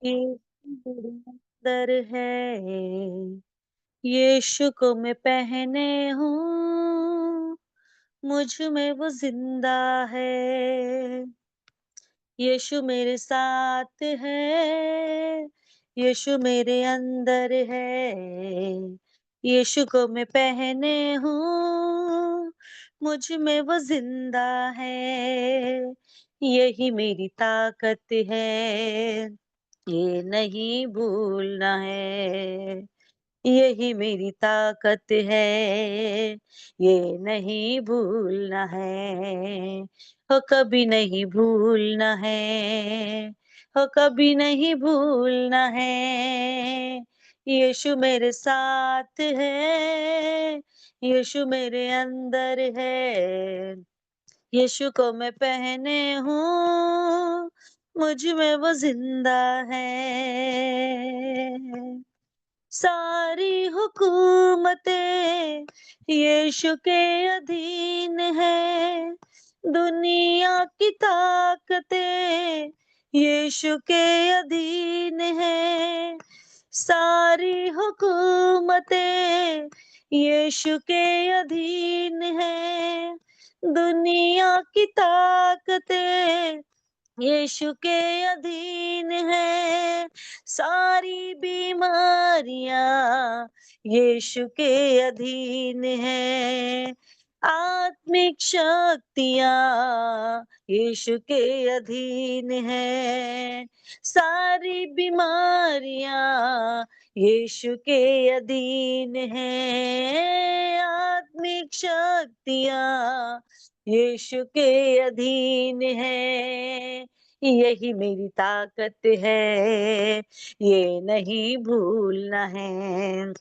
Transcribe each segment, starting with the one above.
ये मेरे अंदर है, यीशु को मैं पहने हूँ, मुझ में वो जिंदा है। यीशु मेरे साथ है, यीशु मेरे अंदर है। यीशु को मैं पहने हूँ, मुझ में वो जिंदा है। यही मेरी ताकत है, ये नहीं भूलना है। यही मेरी ताकत है, ये नहीं भूलना है। हो कभी नहीं भूलना है, हो कभी नहीं भूलना है। यीशु मेरे साथ है, यीशु मेरे अंदर है। यीशु को मैं पहने हूँ, मुझ में वो जिंदा है। सारी हुकूमतें यीशु के अधीन है, दुनिया की ताकतें यीशु के अधीन है। सारी हुकूमतें यीशु के अधीन है, दुनिया की ताकतें यीशु के अधीन है। सारी बीमारियां यीशु के अधीन है। आत्मिक शक्तियां यीशु के अधीन है। सारी बीमारियां यीशु के अधीन है। आत्मिक शक्तियां यीशु के अधीन है। यही मेरी ताकत है, ये नहीं भूलना है।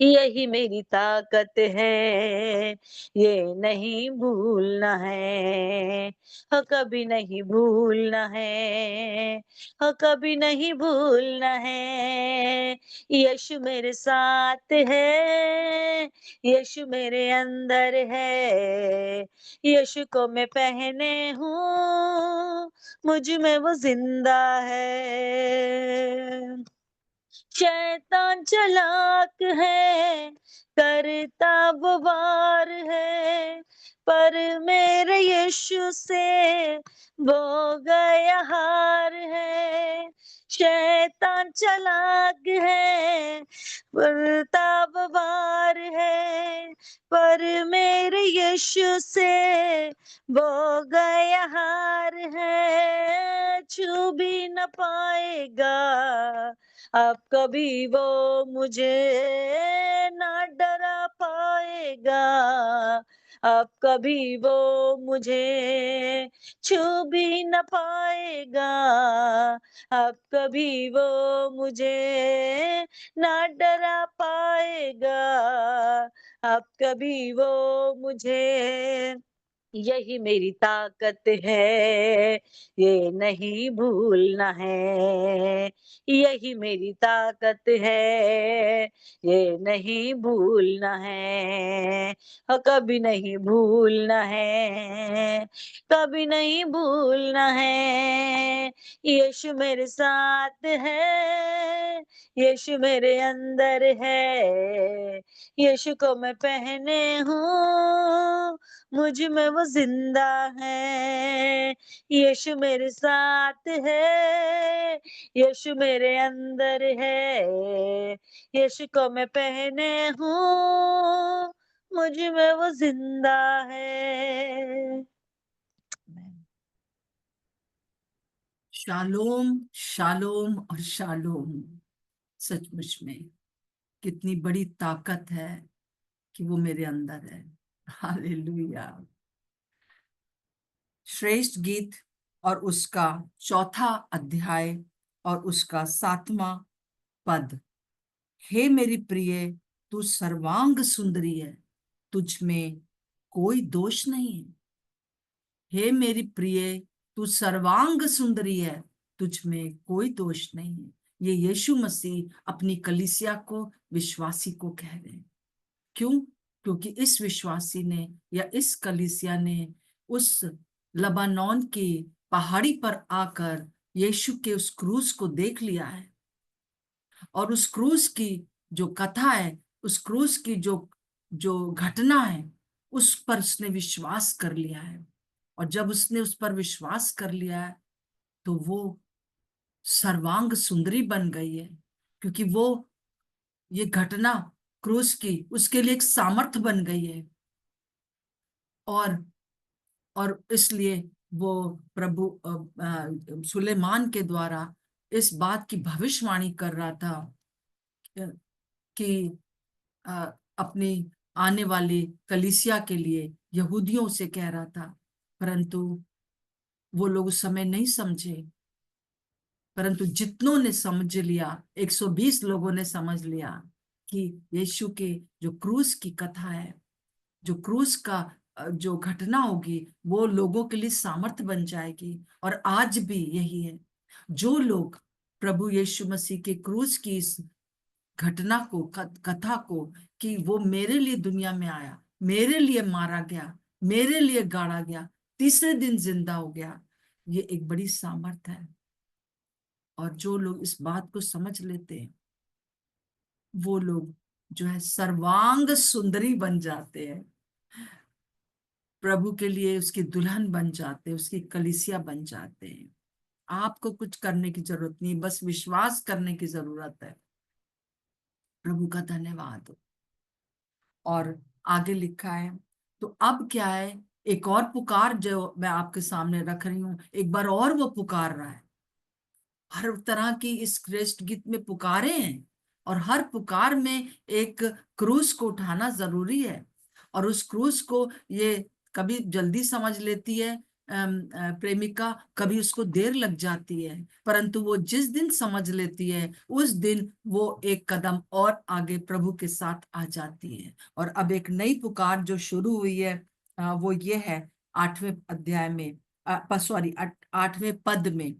यही मेरी ताकत है, ये नहीं भूलना है। हो कभी नहीं भूलना है, हो कभी नहीं भूलना है। यीशु मेरे साथ है, यीशु मेरे अंदर है। यीशु को मैं पहने हूँ, मुझ में वो जिंदा है। शैतान चालाक है, करता वो वार है, पर मेरे यीशु से वो गया हार है। शैतान चालाक है, करता वो वार है, पर मेरे यीशु से वो गया हार है। छू भी न पाएगा अब कभी वो मुझे, ना डरा पाएगा अब कभी वो मुझे, छू भी न पाएगा अब कभी वो मुझे, ना डरा पाएगा अब कभी वो मुझे। यही मेरी ताकत है, ये नहीं भूलना है। यही मेरी ताकत है, ये नहीं भूलना है। कभी नहीं भूलना है, कभी नहीं भूलना है। यीशु मेरे साथ है, यीशु मेरे अंदर है। यीशु को मैं पहने हूँ, मुझ में वो जिंदा है। यीशु मेरे साथ है, यीशु मेरे अंदर है। यीशु को मैं पहने हूँ, मुझ में वो जिंदा है। शालोम, शालोम और शालोम। सचमुच में कितनी बड़ी ताकत है कि वो मेरे अंदर है। हालेलुया। श्रेष्ठ गीत और उसका चौथा अध्याय और उसका 7वां पद। हे मेरी प्रिय, तू सर्वांग सुंदरी है, तुझ में कोई दोष नहीं है। हे मेरी प्रिय, तू सर्वांग सुंदरी है, तुझ में कोई दोष नहीं है। ये यीशु मसीह अपनी कलीसिया को, विश्वासी को कह रहे हैं। क्यों? क्योंकि इस विश्वासी ने या इस कलीसिया ने उस लबानोन की पहाड़ी पर आकर यीशु के उस क्रूस को देख लिया है, और उस क्रूस की जो कथा है, उस क्रूस की जो जो घटना है, उस पर उसने विश्वास कर लिया है। और जब उसने उस पर विश्वास कर लिया है, तो वो सर्वांग सुंदरी बन गई है, क्योंकि वो ये घटना क्रूस की उसके लिए एक सामर्थ बन गई है। और इसलिए वो प्रभु सुलेमान के द्वारा इस बात की भविष्यवाणी कर रहा था कि अ, अपनी आने वाली कलीसिया के लिए यहूदियों से कह रहा था, परंतु वो लोग उस समय नहीं समझे। परंतु जितनों ने समझ लिया, 120 लोगों ने समझ लिया कि यीशु के जो क्रूस की कथा है, जो क्रूस का जो घटना होगी, वो लोगों के लिए सामर्थ्य बन जाएगी। और आज भी यही है, जो लोग प्रभु यीशु मसीह के क्रूस की इस घटना को, कथा को, कि वो मेरे लिए दुनिया में आया, मेरे लिए मारा गया, मेरे लिए गाड़ा गया, तीसरे दिन जिंदा हो गया, ये एक बड़ी सामर्थ है। और जो लोग इस बात को समझ लेते हैं, वो लोग जो है सर्वांग सुंदरी बन जाते हैं, प्रभु के लिए उसकी दुल्हन बन जाते हैं, उसकी कलीसिया बन जाते हैं। आपको कुछ करने की जरूरत नहीं, बस विश्वास करने की जरूरत है। प्रभु का धन्यवाद हो। और आगे लिखा है, तो अब क्या है, एक और पुकार जो मैं आपके सामने रख रही हूं, एक बार और वो पुकार रहा है। हर तरह की इस श्रेष्ठ गीत में पुकारे हैं, और हर पुकार में एक क्रूस को उठाना जरूरी है। और उस क्रूस को ये कभी जल्दी समझ लेती है प्रेमिका, कभी उसको देर लग जाती है, परंतु वो जिस दिन समझ लेती है, उस दिन वो एक कदम और आगे प्रभु के साथ आ जाती है। और अब एक नई पुकार जो शुरू हुई है, वो ये है 8वें अध्याय में, सॉरी 8वें पद में,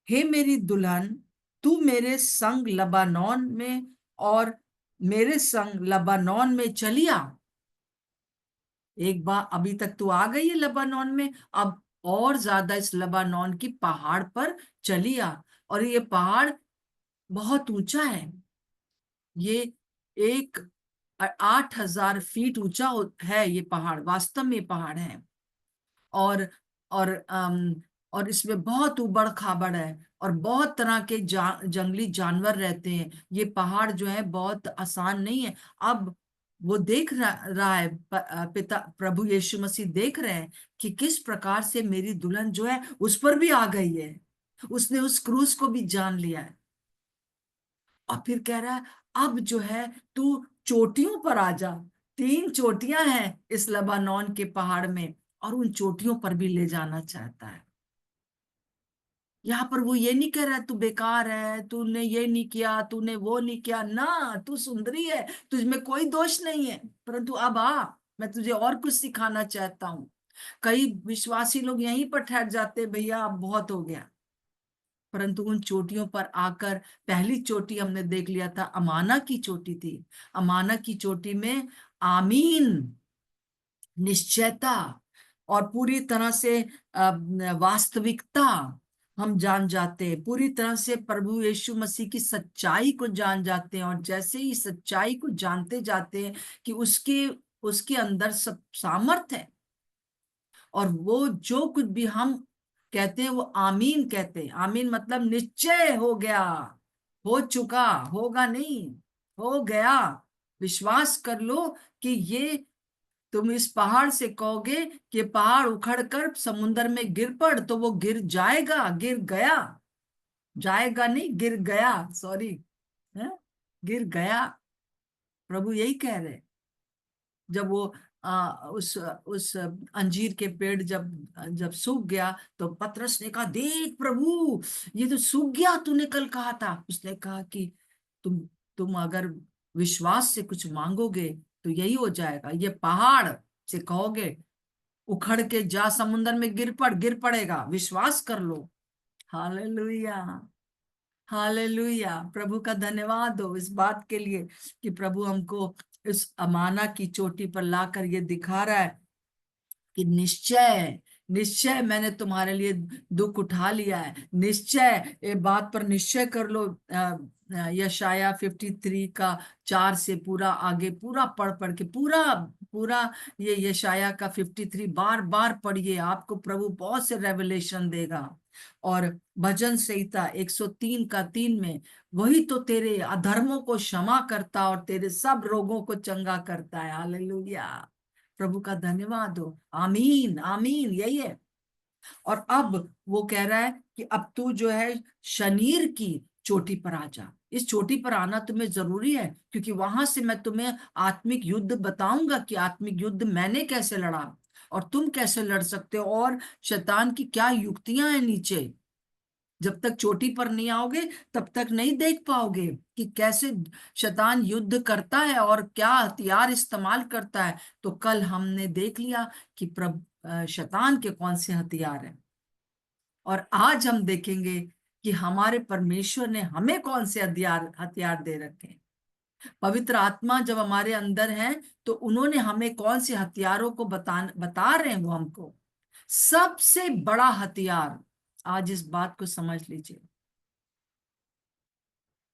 हे मेरी दुल्हन, तू मेरे संग लबानोन में, और मेरे संग लबानोन में चलिया। एक बार अभी तक तू आ गई है लबानोन में, अब और ज्यादा इस लबानोन की पहाड़ पर चलिया। और ये पहाड़ बहुत ऊंचा है, ये एक 8,000 फीट ऊंचा है। ये पहाड़ वास्तव में पहाड़ है। और और और इसमें बहुत उबड़ खाबड़ है, और बहुत तरह के जंगली जानवर रहते हैं। ये पहाड़ जो है बहुत आसान नहीं है। अब वो देख रहा है, पिता प्रभु यीशु मसीह देख रहे हैं कि किस प्रकार से मेरी दुल्हन जो है उस पर भी आ गई है, उसने उस क्रूस को भी जान लिया है। और फिर कह रहा है, अब जो है तू चोटियों पर आ जा। 3 चोटियां हैं इस लबानोन के पहाड़ में, और उन चोटियों पर भी ले जाना चाहता है। यहाँ पर वो ये नहीं कह रहा है तू बेकार है, तूने ये नहीं किया, तूने वो नहीं किया ना, तू सुंदरी है, तुझमें कोई दोष नहीं है, परंतु अब आ, मैं तुझे और कुछ सिखाना चाहता हूँ। कई विश्वासी लोग यहीं पर ठहर जाते हैं, भैया अब बहुत हो गया। परंतु उन चोटियों पर आकर, पहली चोटी हमने देख लिया था, अमाना की चोटी थी। अमाना की चोटी में आमीन, निश्चयता, और पूरी तरह से वास्तविकता हम जान जाते हैं, पूरी तरह से प्रभु यीशु मसीह की सच्चाई को जान जाते हैं। और जैसे ही सच्चाई को जानते जाते हैं कि उसके उसके अंदर सब सामर्थ है, और वो जो कुछ भी हम कहते हैं वो आमीन कहते हैं। आमीन मतलब निश्चय हो गया, हो चुका, होगा नहीं, हो गया। विश्वास कर लो कि ये, तुम इस पहाड़ से कहोगे कि पहाड़ उखड़ कर समुन्द्र में गिर पड़, तो वो गिर जाएगा, गिर गया, जाएगा नहीं, गिर गया, सॉरी, है, गिर गया। प्रभु यही कह रहे। जब वो उस अंजीर के पेड़ जब जब सूख गया, तो पतरस ने कहा, देख प्रभु, ये तो सूख गया, तूने कल कहा था। उसने कहा कि तुम तुम अगर विश्वास से कुछ मांगोगे तो यही हो जाएगा। ये पहाड़ से कहोगे उखड़ के जा समुन्द्र में गिर पड़, गिर पड़ेगा, विश्वास कर लो। Hallelujah, hallelujah. प्रभु का धन्यवाद हो इस बात के लिए कि प्रभु हमको इस अमाना की चोटी पर लाकर ये दिखा रहा है कि निश्चय निश्चय मैंने तुम्हारे लिए दुख उठा लिया है। निश्चय, ये बात पर निश्चय कर लो। यशाया 53 का 4 से पूरा आगे पूरा पढ़ पढ़ के पूरा पूरा ये यशाया का 53 बार बार पढ़िए, आपको प्रभु बहुत से रेवलेशन देगा। और भजन संहिता 103 का 3 में, वही तो तेरे अधर्मों को क्षमा करता और तेरे सब रोगों को चंगा करता है। हालेलुया, प्रभु का धन्यवाद हो। आमीन आमीन, यही है। और अब वो कह रहा है कि अब तू जो है शनीर की चोटी पर आ जा। इस चोटी पर आना तुम्हें जरूरी है, क्योंकि वहां से मैं तुम्हें आत्मिक युद्ध बताऊंगा कि आत्मिक युद्ध मैंने कैसे लड़ा और तुम कैसे लड़ सकते हो, और शैतान की क्या युक्तियां हैं नीचे। जब तक चोटी पर नहीं आओगे तब तक नहीं देख पाओगे कि कैसे शैतान युद्ध करता है और क्या हथियार इस्तेमाल करता है। तो कल हमने देख लिया कि शैतान के कौन से हथियार हैं, और आज हम देखेंगे कि हमारे परमेश्वर ने हमें कौन से हथियार हथियार दे रखे हैं। पवित्र आत्मा जब हमारे अंदर है तो उन्होंने हमें कौन से हथियारों को बता रहे हैं वो हमको। सबसे बड़ा हथियार, आज इस बात को समझ लीजिए,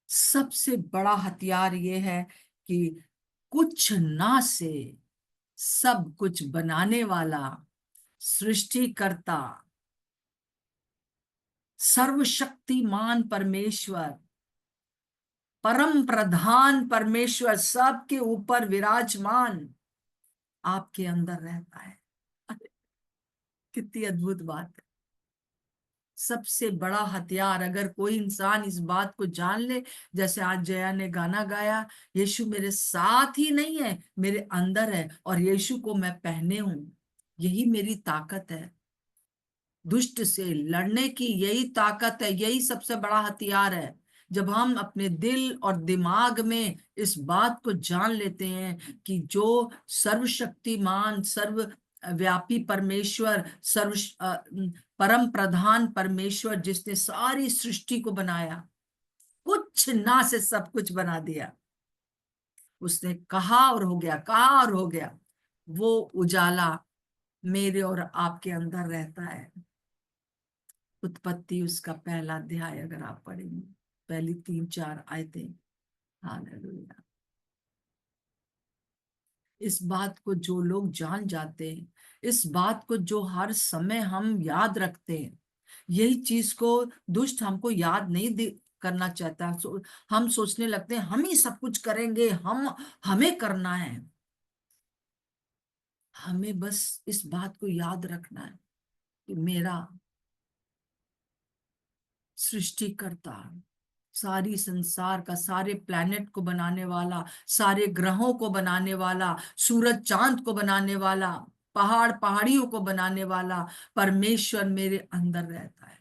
सबसे बड़ा हथियार ये है कि कुछ ना से सब कुछ बनाने वाला सृष्टिकर्ता सर्वशक्तिमान परमेश्वर, परम प्रधान परमेश्वर, सबके ऊपर विराजमान आपके अंदर रहता है। अरे, कितनी अद्भुत बात है। सबसे बड़ा हथियार, अगर कोई इंसान इस बात को जान ले, जैसे आज जया ने गाना गाया, यीशु मेरे साथ ही नहीं है, मेरे अंदर है, और यीशु को मैं पहने हूं, यही मेरी ताकत है। दुष्ट से लड़ने की यही ताकत है, यही सबसे बड़ा हथियार है। जब हम अपने दिल और दिमाग में इस बात को जान लेते हैं कि जो सर्वशक्तिमान सर्वव्यापी परमेश्वर, परम प्रधान परमेश्वर, जिसने सारी सृष्टि को बनाया, कुछ ना से सब कुछ बना दिया, उसने कहा और हो गया, कहा और हो गया, वो उजाला मेरे और आपके अंदर रहता है। उत्पत्ति उसका पहला अध्याय अगर आप पढ़ेंगे, पहली 3-4 आयतें। हालेलुया। इस बात को जो लोग जान जाते हैं, इस बात को जो हर समय हम याद रखते हैं, यही चीज को दुष्ट हमको याद नहीं करना चाहता। हम सोचने लगते हैं हम ही सब कुछ करेंगे, हमें करना है। हमें बस इस बात को याद रखना है कि मेरा सृष्टिकर्ता, सारी संसार का, सारे प्लैनेट को बनाने वाला, सारे ग्रहों को बनाने वाला, सूरज चांद को बनाने वाला, पहाड़ पहाड़ियों को बनाने वाला परमेश्वर मेरे अंदर रहता है।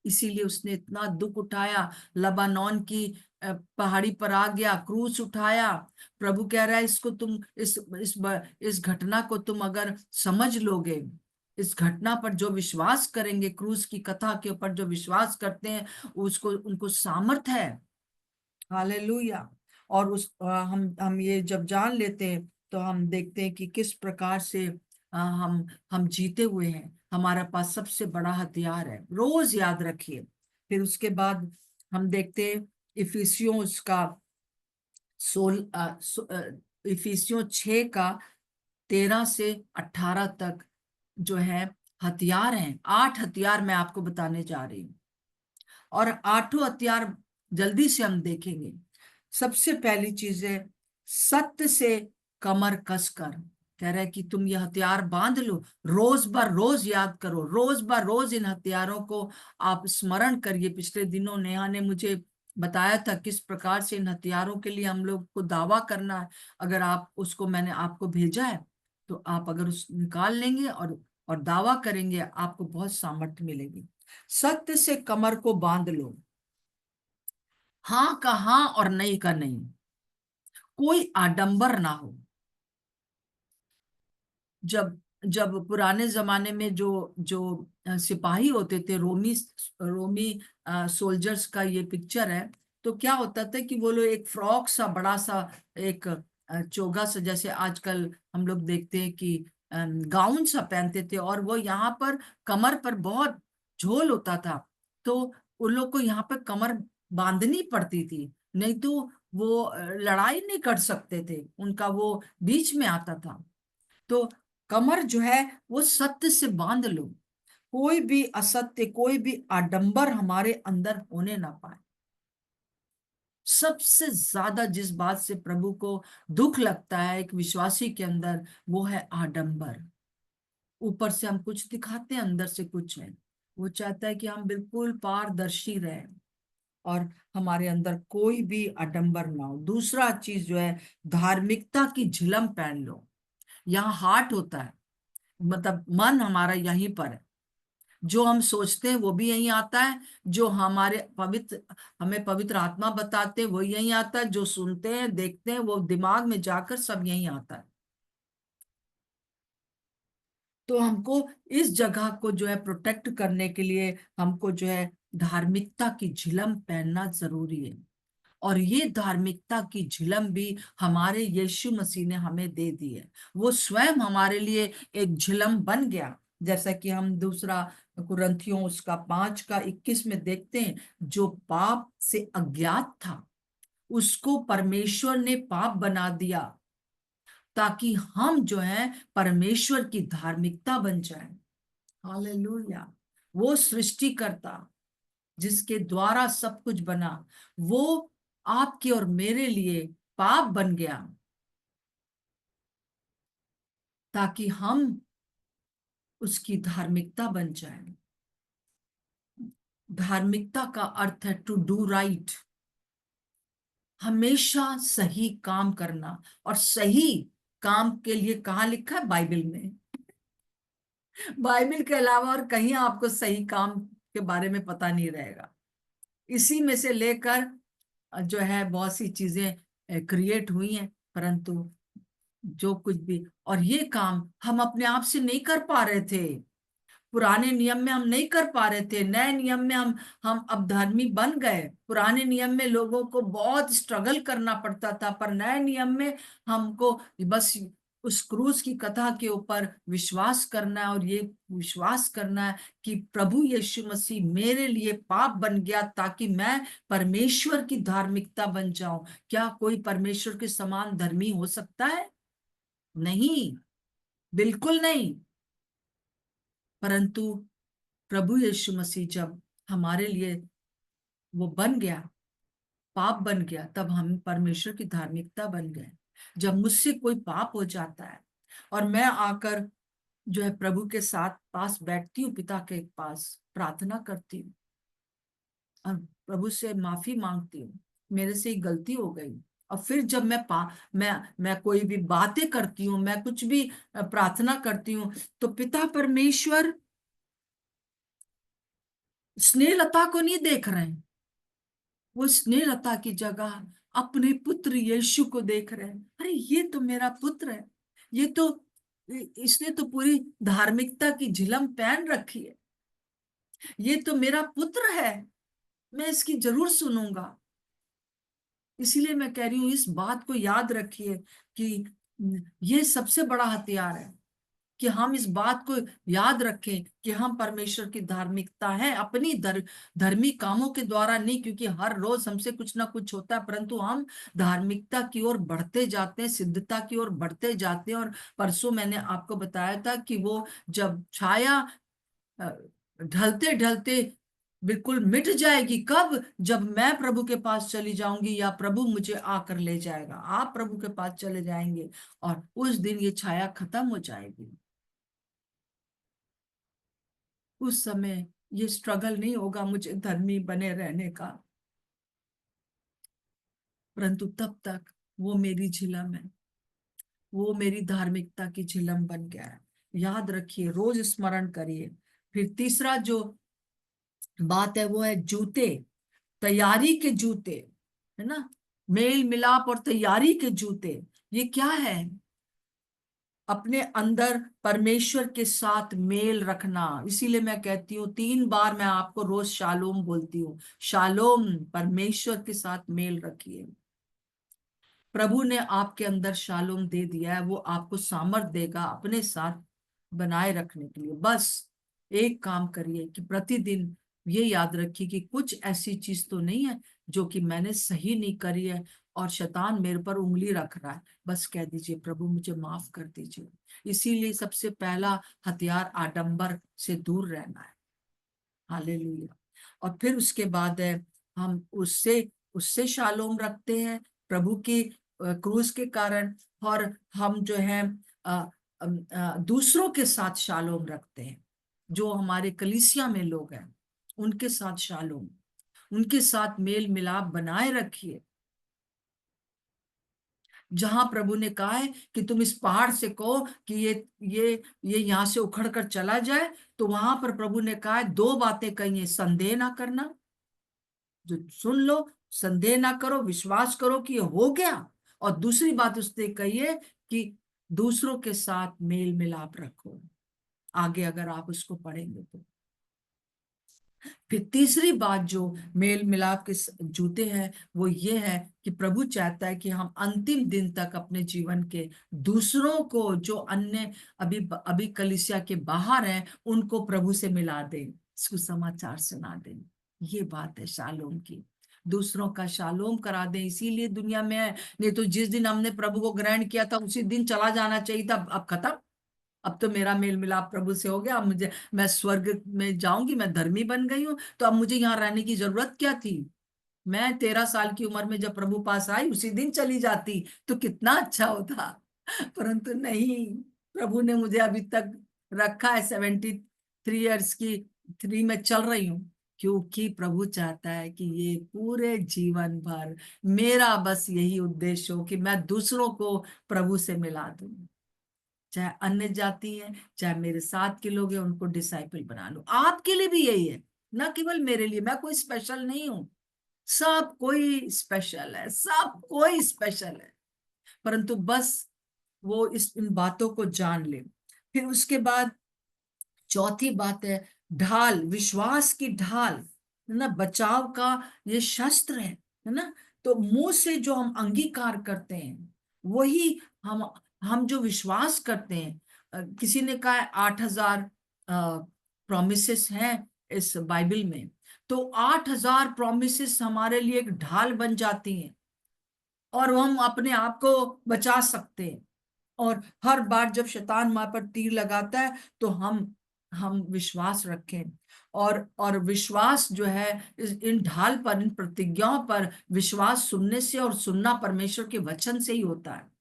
इसीलिए उसने इतना दुख उठाया, लबानोन की पहाड़ी पर आ गया, क्रूस उठाया। प्रभु कह रहा है इसको तुम इस घटना को तुम अगर समझ लोगे, इस घटना पर जो विश्वास करेंगे, क्रूस की कथा के ऊपर जो विश्वास करते हैं, उसको उनको सामर्थ है। हालेलुया। और हम ये जब जान लेते हैं तो हम देखते हैं कि किस प्रकार से हम जीते हुए हैं। हमारा पास सबसे बड़ा हथियार है, रोज याद रखिए। फिर उसके बाद हम देखते हैं इफिसियों उसका इफिसियों 6 का 13 से 18 तक जो है हथियार हैं। 8 हथियार मैं आपको बताने जा रही हूँ, और 8 हथियार जल्दी से हम देखेंगे। सबसे पहली चीज है सत्य से कमर कसकर। कह रहा है कि तुम ये हथियार बांध लो, रोज बर रोज याद करो, रोज बर रोज इन हथियारों को आप स्मरण करिए। पिछले दिनों नेहा ने मुझे बताया था किस प्रकार से इन हथियारों के लिए हम लोग को दावा करना है। अगर आप उसको, मैंने आपको भेजा है, तो आप अगर उस निकाल लेंगे और दावा करेंगे, आपको बहुत सामर्थ्य मिलेगी। सत्य से कमर को बांध लो, हाँ का हाँ और नहीं का नहीं, कोई आडंबर ना हो। जब जब पुराने जमाने में जो जो सिपाही होते थे, रोमी रोमी सोल्जर्स का ये पिक्चर है, तो क्या होता था कि वो लोग एक फ्रॉक सा, बड़ा सा एक चोगा सा, जैसे आजकल हम लोग देखते हैं कि गाउन सा पहनते थे, और वो यहाँ पर कमर पर बहुत झोल होता था। तो उन लोग को यहाँ पर कमर बांधनी पड़ती थी, नहीं तो वो लड़ाई नहीं कर सकते थे, उनका वो बीच में आता था। तो कमर जो है वो सत्य से बांध लो, कोई भी असत्य, कोई भी आडंबर हमारे अंदर होने ना पाए। सबसे ज्यादा जिस बात से प्रभु को दुख लगता है एक विश्वासी के अंदर, वो है आडंबर। ऊपर से हम कुछ दिखाते हैं, अंदर से कुछ है। वो चाहता है कि हम बिल्कुल पारदर्शी रहें और हमारे अंदर कोई भी आडंबर ना हो। दूसरा चीज जो है, धार्मिकता की झिलम पहन लो। यहाँ हार्ट होता है, मतलब मन हमारा यहीं पर है। जो हम सोचते हैं वो भी यहीं आता है, जो हमें पवित्र आत्मा बताते हैं वो यहीं आता है, जो सुनते हैं देखते हैं वो दिमाग में जाकर सब यहीं आता है। तो हमको इस जगह को जो है प्रोटेक्ट करने के लिए हमको जो है धार्मिकता की झिलम पहनना जरूरी है। और ये धार्मिकता की झिलम भी हमारे यीशु मसीह ने हमें दे दी है। वो स्वयं हमारे लिए एक झिलम बन गया। जैसा कि हम दूसरा कुरिन्थियों उसका 5 का 21 में देखते हैं, जो पाप से अज्ञात था उसको परमेश्वर ने पाप बना दिया, ताकि हम जो है परमेश्वर की धार्मिकता बन जाए। हालेलुया। वो सृष्टिकर्ता जिसके द्वारा सब कुछ बना, वो आपके और मेरे लिए पाप बन गया, ताकि हम उसकी धार्मिकता बन जाए। धार्मिकता का अर्थ है टू डू राइट, हमेशा सही काम करना। और सही काम के लिए कहाँ लिखा है? बाइबल में। बाइबल के अलावा और कहीं आपको सही काम के बारे में पता नहीं रहेगा। इसी में से लेकर जो है बहुत सी चीजें क्रिएट हुई हैं, परंतु जो कुछ भी, और ये काम हम अपने आप से नहीं कर पा रहे थे। पुराने नियम में हम नहीं कर पा रहे थे, नए नियम में हम अब धर्मी बन गए। पुराने नियम में लोगों को बहुत स्ट्रगल करना पड़ता था, पर नए नियम में हमको बस उस क्रूस की कथा के ऊपर विश्वास करना है, और ये विश्वास करना है कि प्रभु यीशु मसीह मेरे लिए पाप बन गया ताकि मैं परमेश्वर की धार्मिकता बन जाऊं। क्या कोई परमेश्वर के समान धर्मी हो सकता है? नहीं, बिल्कुल नहीं। परंतु प्रभु यीशु मसीह जब हमारे लिए वो बन गया, पाप बन गया, तब हम परमेश्वर की धार्मिकता बन गए। जब मुझसे कोई पाप हो जाता है और मैं आकर जो है प्रभु के साथ पास बैठती हूँ, पिता के पास प्रार्थना करती हूँ और प्रभु से माफी मांगती हूँ, मेरे से एक गलती हो गई। और फिर जब मैं कोई भी बातें करती हूँ, मैं कुछ भी प्रार्थना करती हूँ, तो पिता परमेश्वर स्नेहलता को नहीं देख रहे हैं। वो स्नेहलता की जगह अपने पुत्र यीशु को देख रहे हैं। अरे ये तो मेरा पुत्र है, ये तो इसने तो पूरी धार्मिकता की झिलम पहन रखी है, ये तो मेरा पुत्र है, मैं इसकी जरूर सुनूंगा। इसीलिए मैं कह रही हूँ इस बात को याद रखिए कि ये सबसे बड़ा हथियार है कि हम इस बात को याद रखें कि हम परमेश्वर की धार्मिकता है, अपनी धर्मी कामों के द्वारा नहीं, क्योंकि हर रोज हमसे कुछ ना कुछ होता है, परंतु हम धार्मिकता की ओर बढ़ते जाते हैं, सिद्धता की ओर बढ़ते जाते हैं। और परसों मैंने आपको बताया था कि वो जब छाया ढलते ढलते बिल्कुल मिट जाएगी, कब? जब मैं प्रभु के पास चली जाऊंगी या प्रभु मुझे आकर ले जाएगा। आप प्रभु के पास चले जाएंगे और उस दिन ये छाया खत्म हो जाएगी। उस समय ये स्ट्रगल नहीं होगा मुझे धर्मी बने रहने का, परंतु तब तक वो मेरी झिलम है, वो मेरी धार्मिकता की झिलम बन गया है। याद रखिए, रोज स्मरण करिए। फिर तीसरा जो बात है वो है जूते, तैयारी के जूते, है ना? मेल मिलाप और तैयारी के जूते, ये क्या है? अपने अंदर परमेश्वर के साथ मेल रखना। इसीलिए मैं कहती हूँ 3 बार मैं आपको रोज शालोम बोलती हूँ। शालोम, परमेश्वर के साथ मेल रखिए। प्रभु ने आपके अंदर शालोम दे दिया है, वो आपको सामर्थ देगा अपने साथ बनाए रखने के लिए। बस एक काम करिए कि प्रतिदिन ये याद रखिए कि कुछ ऐसी चीज तो नहीं है जो कि मैंने सही नहीं करी है और शैतान मेरे पर उंगली रख रहा है। बस कह दीजिए, प्रभु मुझे माफ कर दीजिए। इसीलिए सबसे पहला हथियार आडंबर से दूर रहना है। हालेलुया। और फिर उसके बाद है, हम उससे उससे शालोम रखते हैं प्रभु की क्रूस के कारण। और हम जो है दूसरों के साथ शालोम रखते हैं, जो हमारे कलीसिया में लोग हैं उनके साथ शालोम, उनके साथ मेल मिलाप बनाए रखिए। जहां प्रभु ने कहा है कि तुम इस पहाड़ से कहो कि ये यहां से उखड़ कर चला जाए, तो वहां पर प्रभु ने कहा है दो बातें कही है, संदेह ना करना, जो सुन लो, संदेह ना करो, विश्वास करो कि ये हो गया। और दूसरी बात उसने कही है कि दूसरों के साथ मेल मिलाप रखो। आगे अगर आप उसको पढ़ेंगे तो फिर तीसरी बात जो मेल मिलाप के जूते हैं वो ये है कि प्रभु चाहता है कि हम अंतिम दिन तक अपने जीवन के दूसरों को, जो अन्य अभी अभी कलीसिया के बाहर हैं, उनको प्रभु से मिला दें, सुसमाचार सुना दें। ये बात है शालोम की, दूसरों का शालोम करा दें। इसीलिए दुनिया में है, नहीं तो जिस दिन हमने प्रभु को ग्रहण किया था उसी दिन चला जाना चाहिए था। अब खत्म, अब तो मेरा मेल मिलाप प्रभु से हो गया, अब मुझे, मैं स्वर्ग में जाऊंगी, मैं धर्मी बन गई हूँ, तो अब मुझे यहाँ रहने की जरूरत क्या थी। मैं 13 साल की उम्र में जब प्रभु पास आई उसी दिन चली जाती तो कितना अच्छा होता। परंतु नहीं, प्रभु ने मुझे अभी तक रखा है, 73 ईयर्स की 3 में चल रही हूँ, क्योंकि प्रभु चाहता है कि ये पूरे जीवन भर मेरा बस यही उद्देश्य हो कि मैं दूसरों को प्रभु से मिला दूं। चाहे अन्य जाति है, चाहे मेरे साथ के लोग हैं, उनको डिसाइपल बना लो। आपके लिए भी यही है, ना केवल मेरे लिए, मैं कोई स्पेशल नहीं हूं। सब कोई स्पेशल है, सब कोई स्पेशल है, परंतु बस वो इस इन बातों को जान ले। फिर उसके बाद चौथी बात है ढाल, विश्वास की ढाल, है ना, बचाव का ये शस्त्र है ना। तो मुंह से जो हम अंगीकार करते हैं वही हम जो विश्वास करते हैं। किसी ने कहा है 8,000 प्रोमिसेस हैं इस बाइबल में, तो 8,000 प्रोमिसेस हमारे लिए एक ढाल बन जाती हैं और हम अपने आप को बचा सकते हैं। और हर बार जब शैतान हमारे पर तीर लगाता है तो हम विश्वास रखें। और विश्वास जो है इन ढाल पर, इन प्रतिज्ञाओं पर विश्वास सुनने से, और सुनना परमेश्वर के वचन से ही होता है।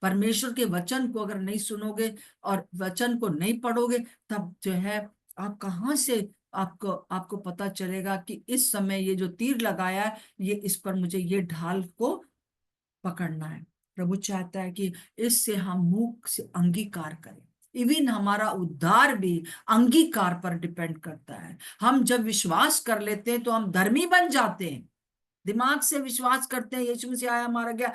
परमेश्वर के वचन को अगर नहीं सुनोगे और वचन को नहीं पढ़ोगे, तब जो है आप कहाँ से, आपको आपको पता चलेगा कि इस समय ये जो तीर लगाया है, ये इस पर मुझे ये ढाल को पकड़ना है। प्रभु चाहता है कि इससे हम मुंह से अंगीकार करें। इवन हमारा उद्धार भी अंगीकार पर डिपेंड करता है। हम जब विश्वास कर लेते हैं तो हम धर्मी बन जाते हैं। दिमाग से विश्वास करते हैं यीशु मसीह आया, मारा गया,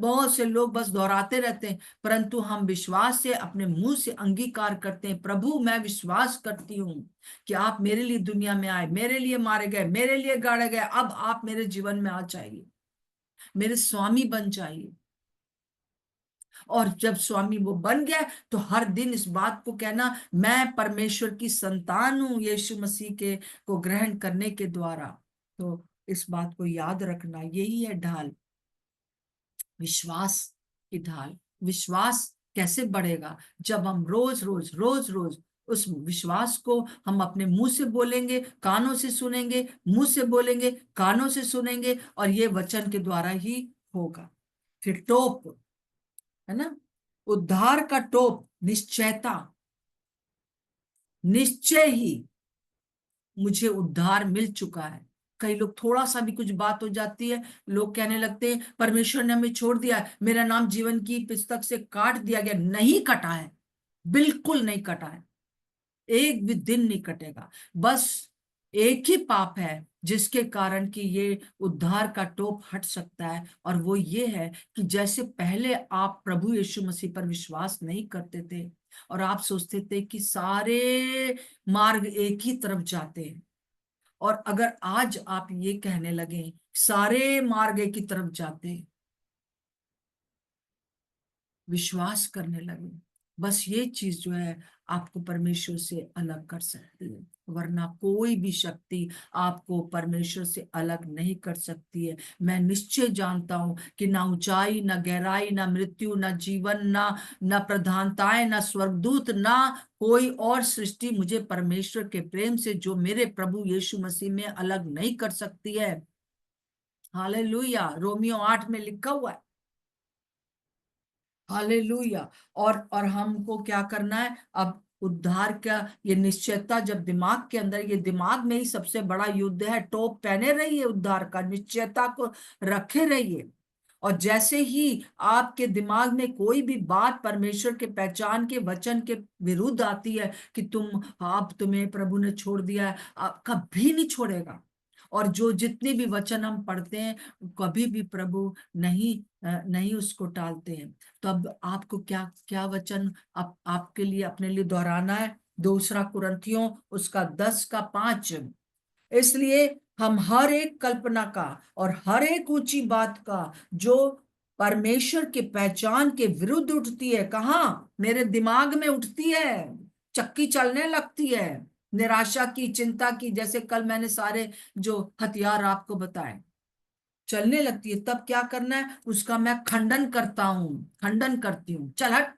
बहुत से लोग बस दोहराते रहते हैं, परंतु हम विश्वास से अपने मुंह से अंगीकार करते हैं, प्रभु मैं विश्वास करती हूँ कि आप मेरे लिए दुनिया में आए, मेरे लिए मारे गए, मेरे लिए गाड़े गए, अब आप मेरे जीवन में आ जाइए, मेरे स्वामी बन जाइए। और जब स्वामी वो बन गया तो हर दिन इस बात को कहना, मैं परमेश्वर की संतान हूं यीशु मसीह के को ग्रहण करने के द्वारा। तो इस बात को याद रखना, यही है ढाल, विश्वास की ढाल। विश्वास कैसे बढ़ेगा? जब हम रोज रोज रोज रोज उस विश्वास को हम अपने मुंह से बोलेंगे, कानों से सुनेंगे, मुंह से बोलेंगे, कानों से सुनेंगे, और ये वचन के द्वारा ही होगा। फिर टोप, है ना, उद्धार का टोप, निश्चयता, निश्चय ही मुझे उद्धार मिल चुका है। कई लोग, थोड़ा सा भी कुछ बात हो जाती है, लोग कहने लगते हैं परमेश्वर ने हमें छोड़ दिया है, मेरा नाम जीवन की पुस्तक से काट दिया गया। नहीं कटा है, बिल्कुल नहीं कटा है, एक भी दिन नहीं कटेगा। बस एक ही पाप है जिसके कारण कि ये उद्धार का टोप हट सकता है, और वो ये है कि जैसे पहले आप प्रभु यीशु मसीह पर विश्वास नहीं करते थे और आप सोचते थे कि सारे मार्ग एक ही तरफ जाते हैं, और अगर आज आप ये कहने लगे सारे मार्ग एक ही तरफ जाते हैं, विश्वास करने लगे। बस ये चीज जो है आपको परमेश्वर से अलग कर सकती है, वरना कोई भी शक्ति आपको परमेश्वर से अलग नहीं कर सकती है। मैं निश्चय जानता हूं कि ना ऊंचाई, ना गहराई, ना मृत्यु, ना जीवन, ना प्रधानताएं, ना स्वर्गदूत, ना कोई और सृष्टि मुझे परमेश्वर के प्रेम से जो मेरे प्रभु यीशु मसीह में अलग नहीं कर सकती है। हालेलुया। रोमियो 8 में लिखा हुआ है। हालेलुया। और हमको क्या करना है अब? उद्धार का ये निश्चयता जब दिमाग के अंदर, ये दिमाग में ही सबसे बड़ा युद्ध है। टोप पहने रहिए, उद्धार का निश्चयता को रखे रहिए। और जैसे ही आपके दिमाग में कोई भी बात परमेश्वर के पहचान के वचन के विरुद्ध आती है कि आप तुम्हें प्रभु ने छोड़ दिया है, आप कभी नहीं छोड़ेगा। और जो जितने भी वचन हम पढ़ते हैं, कभी भी प्रभु नहीं उसको टालते हैं। तो अब आपको क्या क्या वचन आपके लिए, अपने लिए दोहराना है? दूसरा कुरिन्थियों उसका 10 का 5। इसलिए हम हर एक कल्पना का और हर एक ऊंची बात का जो परमेश्वर के पहचान के विरुद्ध उठती है, कहाँ? मेरे दिमाग में उठती है, चक्की चलने लगती है। निराशा की, चिंता की, जैसे कल मैंने सारे जो हथियार आपको बताए, चलने लगती है। तब क्या करना है? उसका मैं खंडन करता हूं, खंडन करती हूँ। चल हट,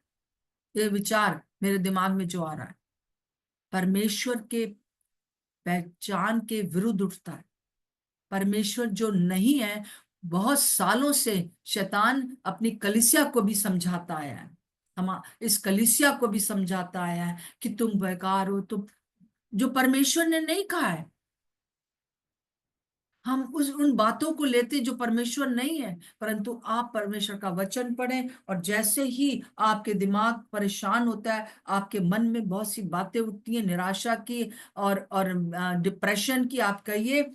ये विचार मेरे दिमाग में जो आ रहा है परमेश्वर के पहचान के विरुद्ध उठता है। परमेश्वर जो नहीं है, बहुत सालों से शैतान अपनी कलीसिया को भी समझाता आया है, हम इस कलीसिया को भी समझाता आया है कि तुम बेकार हो, तुम, जो परमेश्वर ने नहीं कहा है। हम उन बातों को लेते जो परमेश्वर नहीं है। परंतु आप परमेश्वर का वचन पढ़ें, और जैसे ही आपके दिमाग परेशान होता है, आपके मन में बहुत सी बातें उठती हैं, निराशा की और डिप्रेशन की, आप कहिए,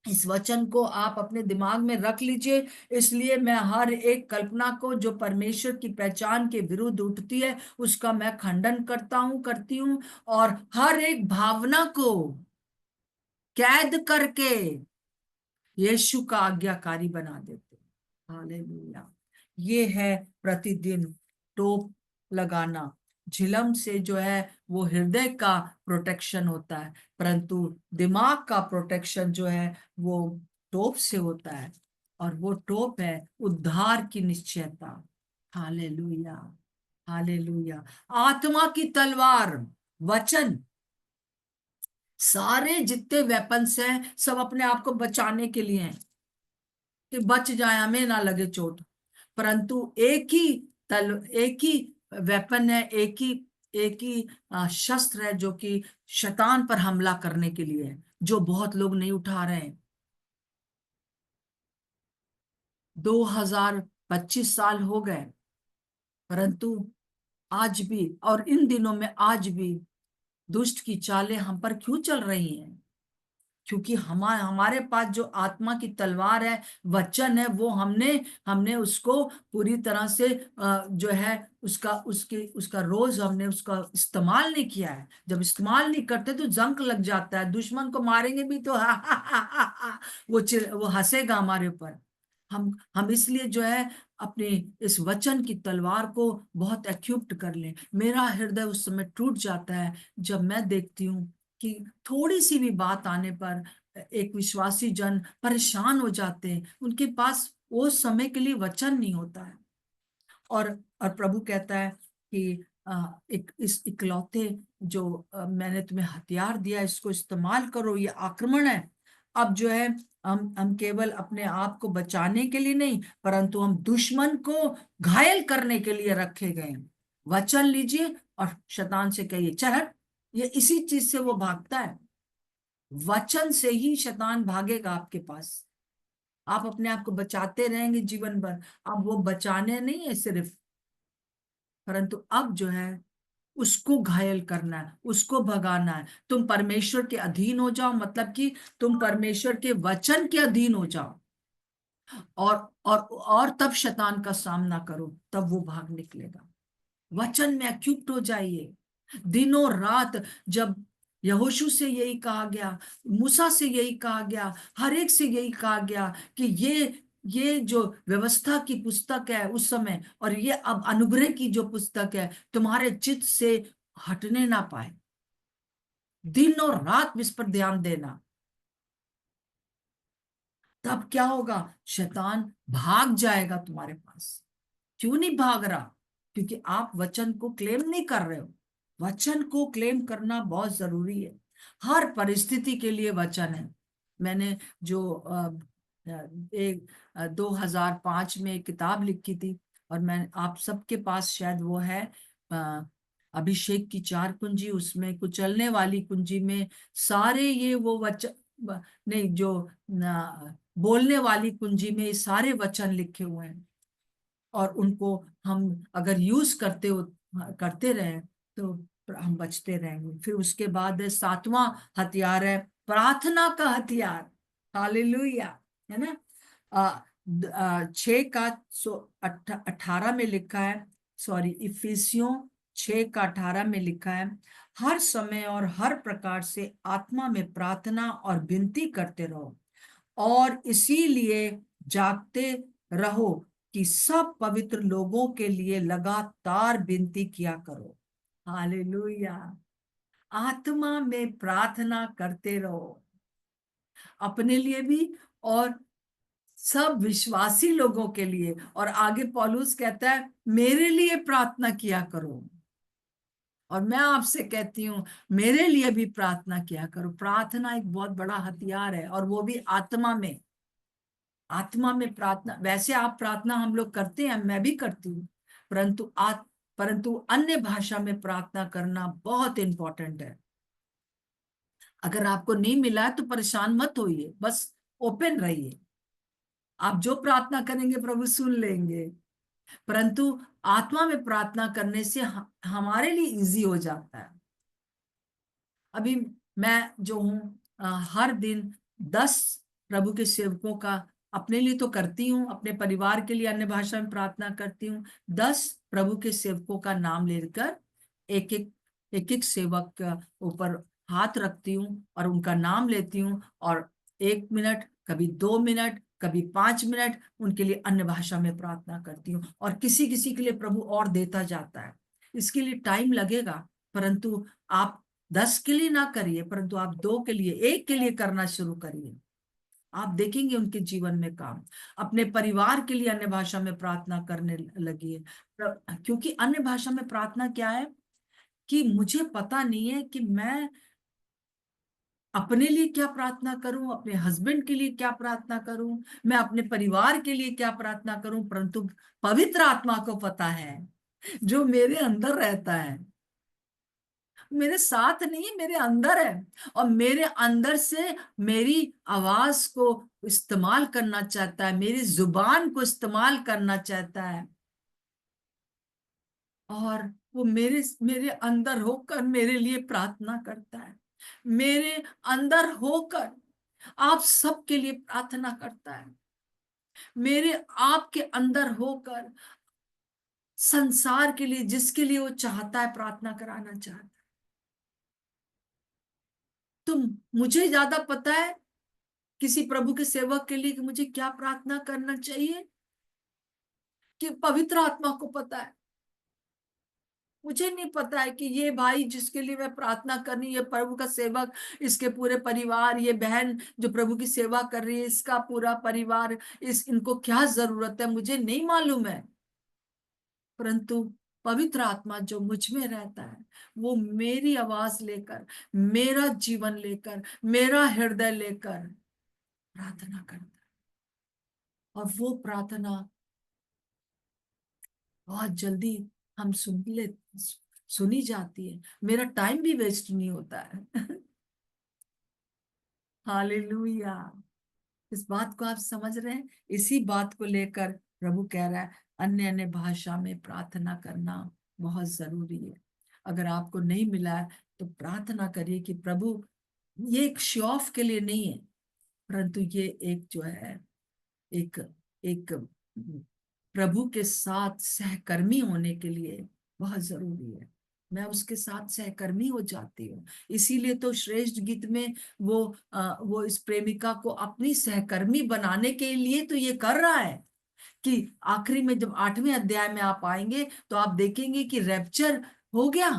इस वचन को आप अपने दिमाग में रख लीजिए। इसलिए मैं हर एक कल्पना को जो परमेश्वर की पहचान के विरुद्ध उठती है, उसका मैं खंडन करता हूं, करती हूँ। और हर एक भावना को कैद करके यीशु का आज्ञाकारी बना देते हैं। हालेलुया। ये है प्रतिदिन टोप लगाना। झिलम से जो है वो हृदय का प्रोटेक्शन होता है, परंतु दिमाग का प्रोटेक्शन जो है वो टोप से होता है। और वो टोप है उद्धार की निश्चयता। हालेलुया। हालेलुया। आत्मा की तलवार, वचन। सारे जितने वेपन्स हैं सब अपने आप को बचाने के लिए हैं कि बच जाए, हमें ना लगे चोट। परंतु एक ही वेपन है, एक ही शस्त्र है जो कि शैतान पर हमला करने के लिए है, जो बहुत लोग नहीं उठा रहे हैं। 2025 साल हो गए, परंतु आज भी, और इन दिनों में आज भी दुष्ट की चालें हम पर क्यों चल रही हैं? क्योंकि हमारे पास जो आत्मा की तलवार है, वचन है, वो हमने हमने उसको पूरी तरह से जो है उसका रोज हमने उसका इस्तेमाल नहीं किया है। जब इस्तेमाल नहीं करते तो जंक लग जाता है। दुश्मन को मारेंगे भी तो हा हा हा हा हा, वो हंसेगा हमारे ऊपर। हम इसलिए जो है अपने इस वचन की तलवार को बहुत एक्युप्ट कर लें। मेरा हृदय उस समय टूट जाता है जब मैं देखती हूँ कि थोड़ी सी भी बात आने पर एक विश्वासी जन परेशान हो जाते हैं, उनके पास वो समय के लिए वचन नहीं होता है। और और प्रभु कहता है कि एक इस इकलौते जो मैंने तुम्हें हथियार दिया, इसको इस्तेमाल करो, ये आक्रमण है। अब जो है हम केवल अपने आप को बचाने के लिए नहीं, परंतु हम दुश्मन को घायल करने के लिए रखे गए हैं। वचन लीजिए और शैतान से कहिए चल हट। ये इसी चीज से वो भागता है, वचन से ही शैतान भागेगा आपके पास। आप अपने आप को बचाते रहेंगे जीवन भर। अब वो बचाने नहीं है सिर्फ, परंतु अब जो है उसको घायल करना है, उसको भगाना है। तुम परमेश्वर के अधीन हो जाओ, मतलब कि तुम परमेश्वर के वचन के अधीन हो जाओ। और तब शैतान का सामना करो, तब वो भाग निकलेगा। वचन में एक्युप्ट हो जाइए दिनों रात। जब यहोशू से यही कहा गया, मूसा से यही कहा गया, हर एक से यही कहा गया कि ये जो व्यवस्था की पुस्तक है उस समय, और ये अब अनुग्रह की जो पुस्तक है, तुम्हारे चित्त से हटने ना पाए। दिन और रात इस पर ध्यान देना। तब क्या होगा? शैतान भाग जाएगा तुम्हारे पास। क्यों नहीं भाग रहा? क्योंकि आप वचन को क्लेम नहीं कर रहे हो। वचन को क्लेम करना बहुत जरूरी है। हर परिस्थिति के लिए वचन है। मैंने जो एक 2005 में एक किताब लिखी थी, और मैं आप सबके पास शायद वो है, अ, अभिषेक की 4 कुंजी, उसमें कुचलने वाली कुंजी में सारे ये वो वचन, नहीं, जो बोलने वाली कुंजी में ये सारे वचन लिखे हुए हैं। और उनको हम अगर यूज करते रहे तो हम बचते रहेंगे। फिर उसके बाद 7वां हथियार है प्रार्थना का हथियार। हालेलुया। है ना? 6 का 18 में लिखा है, सॉरी, इफिसियों 6 का 18 में लिखा है, हर समय और हर प्रकार से आत्मा में प्रार्थना और विनती करते रहो, और इसीलिए जागते रहो कि सब पवित्र लोगों के लिए लगातार विनती किया करो। हालेलुया। आत्मा में प्रार्थना करते रहो, अपने लिए भी और सब विश्वासी लोगों के लिए। और आगे पौलुस कहता है मेरे लिए प्रार्थना किया करो। और मैं आपसे कहती हूँ मेरे लिए भी प्रार्थना किया करो। प्रार्थना एक बहुत बड़ा हथियार है, और वो भी आत्मा में। आत्मा में प्रार्थना, वैसे आप प्रार्थना हम लोग करते हैं, मैं भी करती हूँ, परंतु अन्य भाषा में प्रार्थना करना बहुत इंपॉर्टेंट है। अगर आपको नहीं मिला है तो परेशान मत होइए, बस ओपन रहिए। आप जो प्रार्थना करेंगे प्रभु सुन लेंगे। परंतु आत्मा में प्रार्थना करने से हमारे लिए इजी हो जाता है। अभी मैं जो हूँ, हर दिन 10 प्रभु के सेवकों का, अपने लिए तो करती हूँ, अपने परिवार के लिए अन्य भाषा में प्रार्थना करती हूँ। 10 प्रभु के सेवकों का नाम लेकर एक एक सेवक के ऊपर हाथ रखती हूँ और उनका नाम लेती हूँ, और 1 मिनट, कभी 2 मिनट, कभी 5 मिनट उनके लिए अन्य भाषा में प्रार्थना करती हूँ। और किसी किसी के लिए प्रभु और देता जाता है। इसके लिए टाइम लगेगा, परंतु आप 10 के लिए ना करिए, परंतु आप 2 के लिए, 1 के लिए करना शुरू करिए। आप देखेंगे उनके जीवन में काम। अपने परिवार के लिए अन्य भाषा में प्रार्थना करने लगिए। क्योंकि अन्य भाषा में प्रार्थना क्या है कि मुझे पता नहीं है कि मैं अपने लिए क्या प्रार्थना करूं, अपने हस्बैंड के लिए क्या प्रार्थना करूं, मैं अपने परिवार के लिए क्या प्रार्थना करूं, परंतु पवित्र आत्मा को पता है, जो मेरे अंदर रहता है। मेरे साथ नहीं, मेरे अंदर है, और मेरे अंदर से मेरी आवाज को इस्तेमाल करना चाहता है, मेरी जुबान को इस्तेमाल करना चाहता है। और वो मेरे मेरे अंदर होकर मेरे लिए प्रार्थना करता है। मेरे अंदर होकर आप सबके लिए प्रार्थना करता है। मेरे आपके अंदर होकर संसार के लिए, जिसके लिए वो चाहता है प्रार्थना कराना चाहता है। तुम, मुझे ज्यादा पता है किसी प्रभु के सेवक के लिए कि मुझे क्या प्रार्थना करना चाहिए, कि पवित्र आत्मा को पता है। मुझे नहीं पता है कि ये भाई जिसके लिए मैं प्रार्थना करनी, ये प्रभु का सेवक, इसके पूरे परिवार, ये बहन जो प्रभु की सेवा कर रही है, इसका पूरा परिवार, इनको क्या जरूरत है, मुझे नहीं मालूम है। परंतु पवित्र आत्मा जो मुझ में रहता है, वो मेरी आवाज लेकर, मेरा जीवन लेकर, मेरा हृदय लेकर प्रार्थना करता है। और वो प्रार्थना बहुत जल्दी हम सुनी जाती है। मेरा टाइम भी वेस्ट नहीं होता है। हालेलुया। इस बात को आप समझ रहे हैं? इसी बात को लेकर प्रभु कह रहा है अन्य अन्य भाषा में प्रार्थना करना बहुत जरूरी है। अगर आपको नहीं मिला है तो प्रार्थना करिए कि प्रभु, ये एक शो ऑफ के लिए नहीं है, परंतु ये एक जो है, एक एक प्रभु के साथ सहकर्मी होने के लिए बहुत जरूरी है। मैं उसके साथ सहकर्मी हो जाती हूँ। इसीलिए तो श्रेष्ठ गीत में वो इस प्रेमिका को अपनी सहकर्मी बनाने के लिए तो ये कर रहा है कि आखिरी में जब 8वें अध्याय में आप आएंगे तो आप देखेंगे कि रैप्चर हो गया,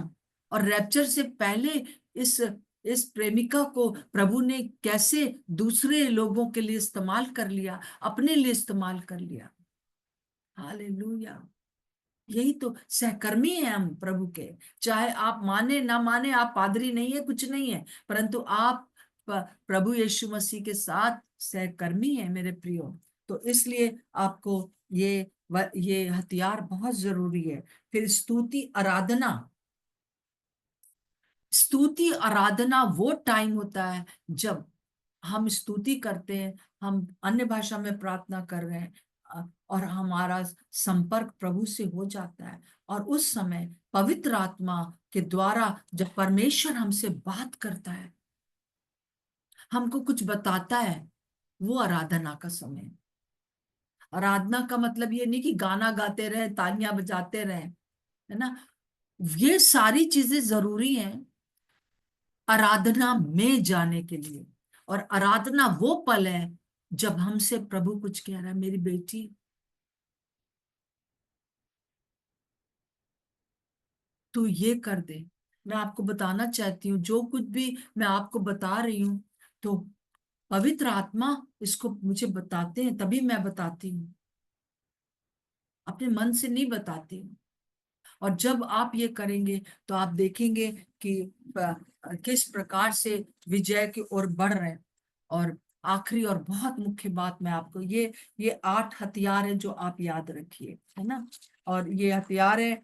और रैप्चर से पहले इस इस प्रेमिका को प्रभु ने कैसे दूसरे लोगों के लिए इस्तेमाल कर लिया, अपने लिए इस्तेमाल कर लिया। हालेलुया। यही तो सहकर्मी है हम प्रभु के। चाहे आप माने ना माने, आप पादरी नहीं है, कुछ नहीं है, परंतु आप प्रभु यीशु मसीह के साथ सहकर्मी है मेरे प्रियो। तो इसलिए आपको ये हथियार बहुत जरूरी है। फिर स्तुति आराधना। स्तुति आराधना वो टाइम होता है जब हम स्तुति करते हैं, हम अन्य भाषा में प्रार्थना कर रहे हैं, और हमारा संपर्क प्रभु से हो जाता है, और उस समय पवित्र आत्मा के द्वारा जब परमेश्वर हमसे बात करता है, हमको कुछ बताता है, वो आराधना का समय है। आराधना का मतलब ये नहीं कि गाना गाते रहे, तालियां बजाते रहे, है ना। ये सारी चीजें जरूरी हैं आराधना में जाने के लिए। और आराधना वो पल है जब हमसे प्रभु कुछ कह रहा है, मेरी बेटी तू ये कर दे। मैं आपको बताना चाहती हूँ, जो कुछ भी मैं आपको बता रही हूँ, तो पवित्र आत्मा इसको मुझे बताते हैं, तभी मैं बताती हूँ, अपने मन से नहीं बताती हूँ। और जब आप ये करेंगे तो आप देखेंगे कि किस प्रकार से विजय की ओर बढ़ रहे हैं। और आखिरी और बहुत मुख्य बात मैं आपको ये 8 हथियार है जो आप याद रखिए, है ना। और ये हथियार है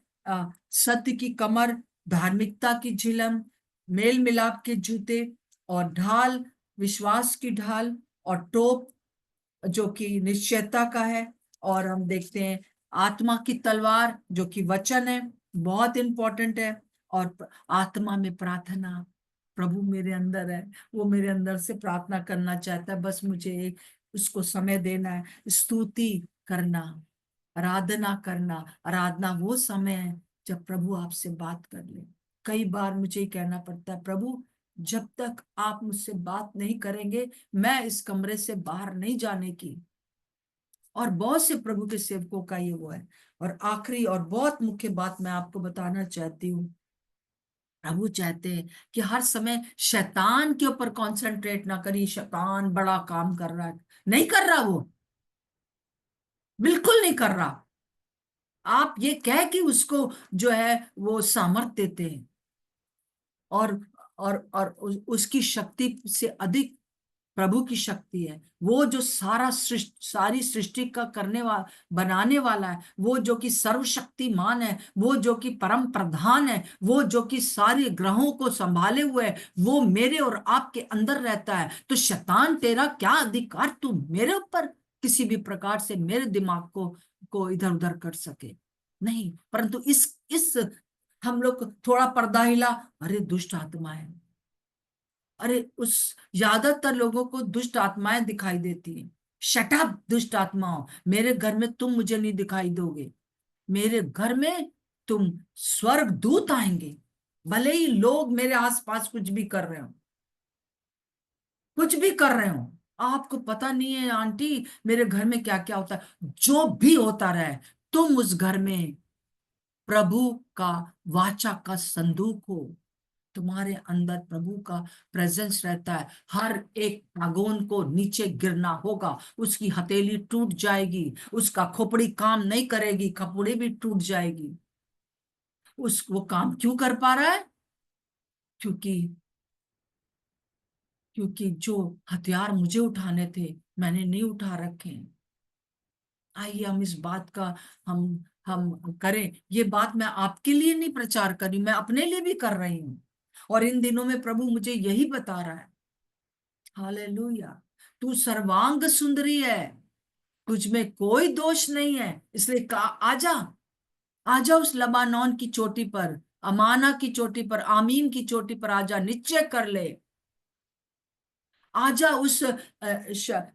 सत्य की कमर, धार्मिकता की झिलम, मेल मिलाप के जूते, और ढाल, विश्वास की ढाल, और टोप जो कि निश्चयता का है। और हम देखते हैं आत्मा की तलवार जो कि वचन है, बहुत इंपॉर्टेंट है। और आत्मा में प्रार्थना, प्रभु मेरे अंदर है, वो मेरे अंदर से प्रार्थना करना चाहता है, बस मुझे एक उसको समय देना है। स्तुति करना, आराधना करना। आराधना वो समय है जब प्रभु आपसे बात कर ले। कई बार मुझे ही कहना पड़ता है, प्रभु जब तक आप मुझसे बात नहीं करेंगे मैं इस कमरे से बाहर नहीं जाने की। और बहुत से प्रभु के सेवकों का ये वो है। और आखिरी और बहुत मुख्य बात मैं आपको बताना चाहती हूँ, प्रभु चाहते हैं कि हर समय शैतान के ऊपर कंसंट्रेट ना करिए, शैतान बड़ा काम कर रहा है, नहीं कर रहा, वो बिल्कुल नहीं कर रहा। आप ये कह कि उसको जो है वो सामर्थ देते हैं, और उसकी शक्ति से अधिक प्रभु की शक्ति है। वो जो सारी सृष्टि का बनाने वाला है, वो जो कि सर्वशक्तिमान है, वो जो कि परम प्रधान है, वो जो कि सारे ग्रहों को संभाले हुए है, वो मेरे और आपके अंदर रहता है। तो शैतान तेरा क्या अधिकार तू मेरे ऊपर किसी भी प्रकार से मेरे दिमाग को इधर उधर कर सके। नहीं, परंतु इस हम लोग थोड़ा पर्दा हिला, अरे दुष्ट आत्मा है। अरे उस ज्यादातर लोगों को दुष्ट आत्माएं दिखाई देती हैं। शट अप दुष्ट आत्माओं, मेरे घर में तुम मुझे नहीं दिखाई दोगे। मेरे घर में तुम स्वर्ग दूत आएंगे, भले ही लोग मेरे आसपास कुछ भी कर रहे हो, कुछ भी कर रहे हो। आपको पता नहीं है आंटी मेरे घर में क्या क्या होता है, जो भी होता रहे, तुम उस घर में प्रभु का वाचा का संदूक हो। तुम्हारे अंदर प्रभु का प्रेजेंस रहता है। हर एक नागोन को नीचे गिरना होगा, उसकी हथेली टूट जाएगी, उसका खोपड़ी काम नहीं करेगी, खोपड़ी भी टूट जाएगी। वो काम क्यों कर पा रहा है? क्योंकि क्योंकि जो हथियार मुझे उठाने थे मैंने नहीं उठा रखे हैं। आइए हम इस बात का हम करें। ये बात मैं आपके लिए नहीं प्रचार कर रही, मैं अपने लिए भी कर रही हूँ। और इन दिनों में प्रभु मुझे यही बता रहा है। हालेलुया। तू सर्वांग सुंदरी है, तुझ में कोई दोष नहीं है, इसलिए आजा, आजा उस लबानोन की चोटी पर, अमाना की चोटी पर, आमीन की चोटी पर आजा, निश्चय कर ले। आजा उस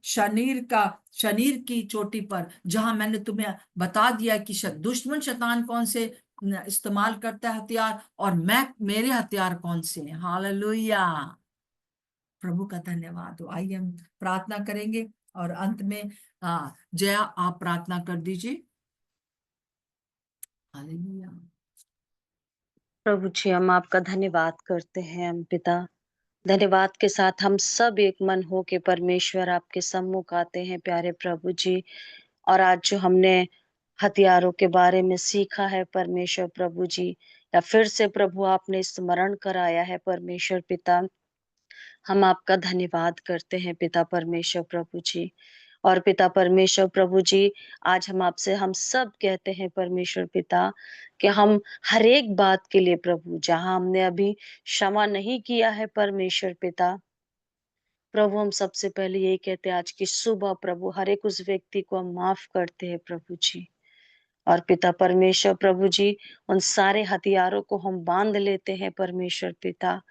शनीर की चोटी पर, जहां मैंने तुम्हें बता दिया कि दुश्मन शैतान कौन से इस्तेमाल करता है हथियार, और मैं, मेरे हथियार कौन से हैं। हालेलुया, प्रभु का धन्यवाद हो। आइए हम प्रार्थना करेंगे, और अंत में जया आप प्रार्थना कर दीजिए। हालेलुया। प्रभु जी, हम आपका धन्यवाद करते हैं हम पिता। धन्यवाद के साथ हम सब एक मन हो के परमेश्वर आपके सम्मुख आते हैं प्यारे प्रभु जी। और आज जो हमने हथियारों के बारे में सीखा है परमेश्वर प्रभु जी, या फिर से प्रभु आपने स्मरण कराया है परमेश्वर पिता, हम आपका धन्यवाद करते हैं पिता परमेश्वर प्रभु जी। और पिता परमेश्वर प्रभु जी, आज हम आपसे हम सब कहते हैं परमेश्वर पिता कि हम हर एक बात के लिए प्रभु, जहाँ हमने अभी क्षमा नहीं किया है परमेश्वर पिता, प्रभु हम सबसे पहले यही कहते हैं आज की सुबह प्रभु हर एक उस व्यक्ति को हम माफ करते हैं प्रभु जी। और पिता परमेश्वर प्रभु जी, उन सारे हथियारों को हम बांध लेते हैं परमेश्वर पिता,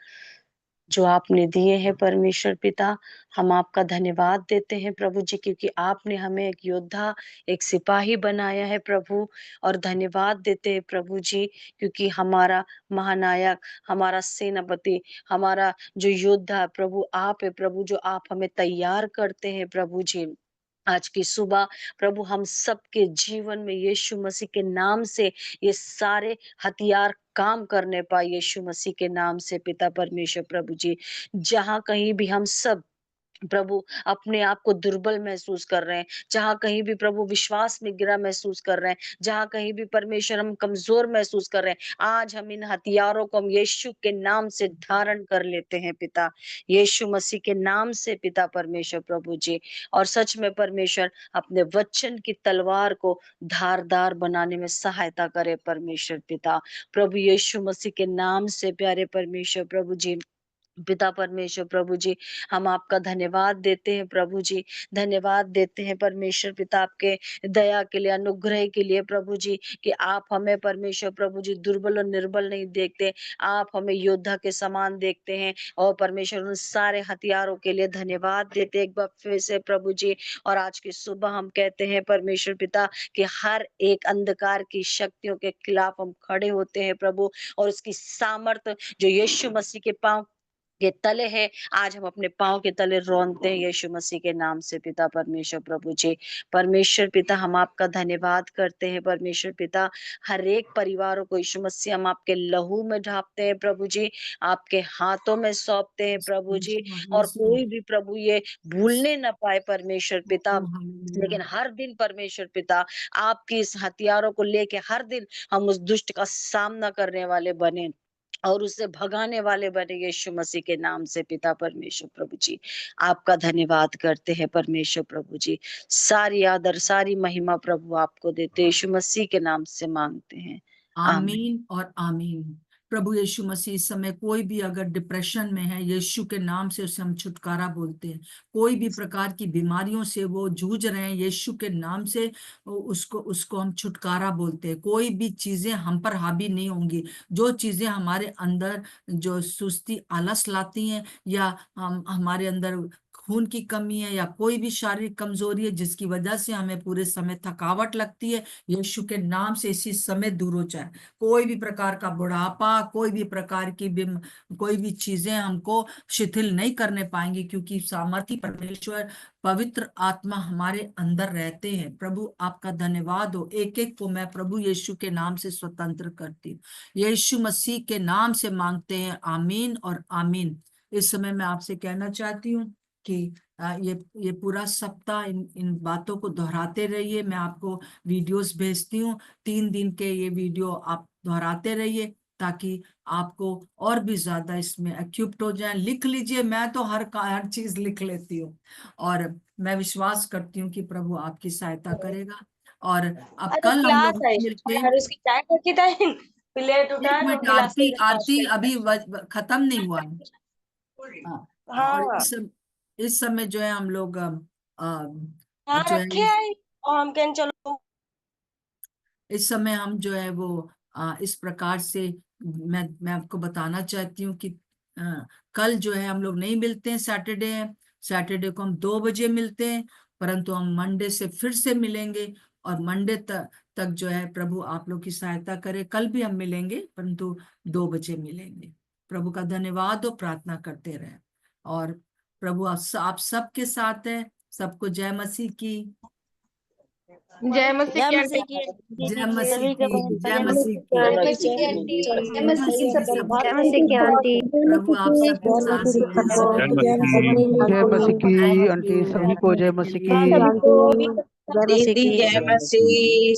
जो आपने दिए हैं परमेश्वर पिता। हम आपका धन्यवाद देते हैं प्रभु जी, क्योंकि आपने हमें एक योद्धा, एक सिपाही बनाया है प्रभु। और धन्यवाद देते हैं प्रभु जी, क्योंकि हमारा महानायक, हमारा सेनापति, हमारा जो योद्धा है प्रभु आप है प्रभु, जो आप हमें तैयार करते हैं प्रभु जी। आज की सुबह प्रभु हम सबके जीवन में यीशु मसीह के नाम से ये सारे हथियार काम करने पाए यीशु मसीह के नाम से पिता परमेश्वर प्रभु जी। जहाँ कहीं भी हम सब प्रभु अपने आप को दुर्बल महसूस कर रहे हैं, जहाँ कहीं भी प्रभु विश्वास में गिरा महसूस कर रहे हैं, जहाँ कहीं भी परमेश्वर हम कमज़ोर महसूस कर रहे हैं, आज हम इन हथियारों को हम यीशु के नाम से धारण कर लेते हैं पिता। यीशु मसीह के नाम से पिता परमेश्वर प्रभु जी। और सच में परमेश्वर अपने वचन की तलवार को धारदार बनाने में सहायता करे परमेश्वर पिता। प्रभु यीशु मसीह के नाम से प्यारे परमेश्वर प्रभु जी, पिता परमेश्वर प्रभु जी, हम आपका धन्यवाद देते हैं प्रभु जी। धन्यवाद देते हैं परमेश्वर पिता आपके दया के लिए, अनुग्रह के लिए प्रभु जी, कि आप हमें परमेश्वर प्रभु जी दुर्बल और निर्बल नहीं देखते। आप हमें योद्धा के समान देखते हैं। और परमेश्वर उन सारे हथियारों के लिए धन्यवाद देते हैं एक बार फिर से प्रभु जी। और आज की सुबह हम कहते हैं परमेश्वर पिता कि हर एक अंधकार की शक्तियों के खिलाफ हम खड़े होते हैं प्रभु। और उसकी सामर्थ जो यीशु मसीह के पाँव के तले है, आज हम अपने पाँव के तले रौंदते हैं यीशु मसीह के नाम से पिता परमेश्वर प्रभु जी। परमेश्वर पिता हम आपका धन्यवाद करते हैं परमेश्वर पिता। हर एक परिवारों को यीशु मसीह हम आपके लहू में ढापते हैं प्रभु जी, आपके हाथों में सौंपते हैं प्रभु जी। यीशु, और यीशु, कोई भी प्रभु ये भूलने ना पाए परमेश्वर पिता, ओ हालेलुया। लेकिन हर दिन परमेश्वर पिता आपकी इस हथियारों को लेके हर दिन हम उस दुष्ट का सामना करने वाले बने और उसे भगाने वाले बने यीशु मसीह के नाम से पिता परमेश्वर प्रभु जी। आपका धन्यवाद करते हैं परमेश्वर प्रभु जी। सारी आदर, सारी महिमा प्रभु आपको देते हैं, यीशु मसीह के नाम से मांगते हैं। आमीन। आमीन और आमीन। प्रभु यीशु मसीह, इस समय कोई भी अगर डिप्रेशन में है, यीशु के नाम से उसे हम छुटकारा बोलते हैं। कोई भी प्रकार की बीमारियों से वो जूझ रहे हैं, यीशु के नाम से उसको उसको हम छुटकारा बोलते हैं। कोई भी चीजें हम पर हावी नहीं होंगी। जो चीजें हमारे अंदर जो सुस्ती आलस लाती हैं, या हम हमारे अंदर खून की कमी है, या कोई भी शारीरिक कमजोरी है जिसकी वजह से हमें पूरे समय थकावट लगती है, यीशु के नाम से इसी समय दूर हो जाए। कोई भी प्रकार का बुढ़ापा, कोई भी प्रकार की कोई भी चीजें हमको शिथिल नहीं करने पाएंगी, क्योंकि सामर्थी परमेश्वर पवित्र आत्मा हमारे अंदर रहते हैं। प्रभु आपका धन्यवाद हो। एक एक को मैं प्रभु यीशु के नाम से स्वतंत्र करती हूँ। यीशु मसीह के नाम से मांगते हैं, आमीन और आमीन। इस समय मैं आपसे कहना चाहती हूँ कि ये पूरा सप्ताह इन इन बातों को दोहराते रहिए। मैं आपको वीडियोस भेजती हूँ, 3 दिन के ये वीडियो आप दोहराते रहिए, ताकि आपको और भी ज्यादा इसमें एक्यूप्ट हो जाए। लिख लीजिए, मैं तो हर चीज लिख लेती हूँ, और मैं विश्वास करती हूँ कि प्रभु आपकी सहायता करेगा। और अब अरे कल हम गिलास लोग है मिलते हैं। और उसकी चाय का किता प्लेट एक उठाए तो मिनट, गिलास आरती, से वॉश आरती कर। अभी खत्म नहीं हुआ है। हाँ, और हाँ इस समय जो है हम लोग हाँ जो है रखे आई और हम कहें चलो। इस समय हम जो है वो इस प्रकार से मैं आपको बताना चाहती हूँ कि कल जो है हम लोग नहीं मिलते हैं, सैटरडे है। सैटरडे को हम 2 बजे मिलते हैं, परंतु हम मंडे से फिर से मिलेंगे। और मंडे तक जो है प्रभु आप लोग की सहायता करे। कल भी हम मिलेंगे, परंतु 2 बजे मिलेंगे। प्रभु का धन्यवाद और प्रार्थना करते रहे। और प्रभु आप सबके साथ है। सबको जय मसीह की। जय मसीह जय की मसीह आंटी जी। जय मसीह सभी के की। बहन जय जय मसीह मसीह की। जय की मसीह की आंटी। जय जय मसीह की मसीह की सभी। सबको। जय मसीह की आंटी। प्रभु आप सबके जय साथ मसीह ही सबको है। जय मसीह। जय मसीह की थैंक आंटी, यू सभी को जय के मसीह लिए। की। जय मसीह दीदी की जय मसीह।